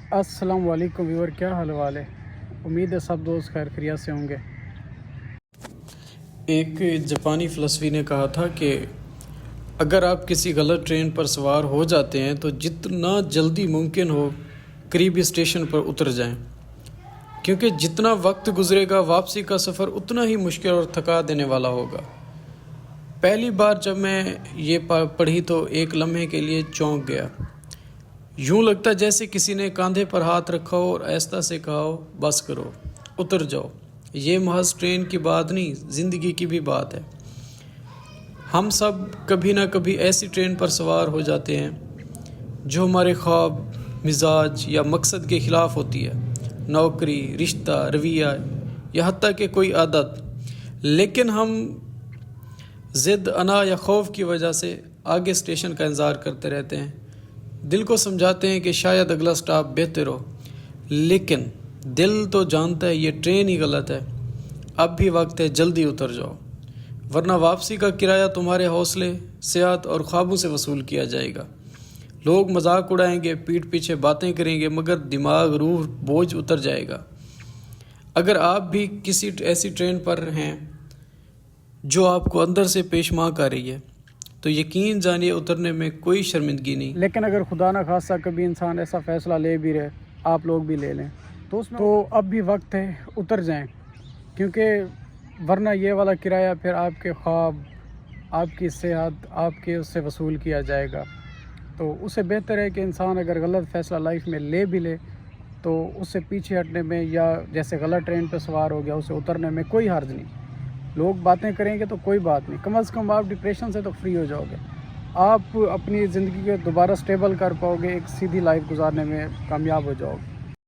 अस्सलाम वालेकुम व्यूअर, क्या हाल वाल है। उम्मीद है सब दोस्त खैर खैरियत से होंगे। एक जापानी फ़लसफ़ी ने कहा था कि अगर आप किसी गलत ट्रेन पर सवार हो जाते हैं तो जितना जल्दी मुमकिन हो करीबी स्टेशन पर उतर जाएं, क्योंकि जितना वक्त गुजरेगा वापसी का सफ़र उतना ही मुश्किल और थका देने वाला होगा। पहली बार जब मैं ये पढ़ी तो एक लम्हे के लिए चौंक गया। यूँ लगता जैसे किसी ने कंधे पर हाथ रखा हो और आहिस्ता से कहा हो, बस करो, उतर जाओ। ये महज ट्रेन की बात नहीं, ज़िंदगी की भी बात है। हम सब कभी ना कभी ऐसी ट्रेन पर सवार हो जाते हैं जो हमारे ख्वाब, मिजाज या मकसद के ख़िलाफ़ होती है। नौकरी, रिश्ता, रवैया या हत्ता कि कोई आदत। लेकिन हम ज़िद, अना या खौफ की वजह से आगे स्टेशन का इंतज़ार करते रहते हैं। दिल को समझाते हैं कि शायद अगला स्टॉप बेहतर हो, लेकिन दिल तो जानता है ये ट्रेन ही गलत है। अब भी वक्त है, जल्दी उतर जाओ, वरना वापसी का किराया तुम्हारे हौसले, सेहत और ख्वाबों से वसूल किया जाएगा। लोग मजाक उड़ाएंगे, पीठ पीछे बातें करेंगे, मगर दिमाग, रूह, बोझ उतर जाएगा। अगर आप भी किसी ऐसी ट्रेन पर हैं जो आपको अंदर से पेशमा कर रही है तो यकीन जानिए उतरने में कोई शर्मिंदगी नहीं। लेकिन अगर खुदा न खास्ता कभी इंसान ऐसा फ़ैसला ले भी रहे, आप लोग भी ले लें तो अब भी वक्त है, उतर जाएं, क्योंकि वरना ये वाला किराया फिर आपके ख्वाब, आपकी सेहत, आपके उससे वसूल किया जाएगा। तो उससे बेहतर है कि इंसान अगर गलत फ़ैसला लाइफ में ले भी ले तो उससे पीछे हटने में, या जैसे गलत ट्रेन पर सवार हो गया उसे उतरने में कोई हर्ज नहीं। लोग बातें करेंगे तो कोई बात नहीं, कम से कम आप डिप्रेशन से तो फ्री हो जाओगे। आप अपनी ज़िंदगी को दोबारा स्टेबल कर पाओगे, एक सीधी लाइफ गुजारने में कामयाब हो जाओगे।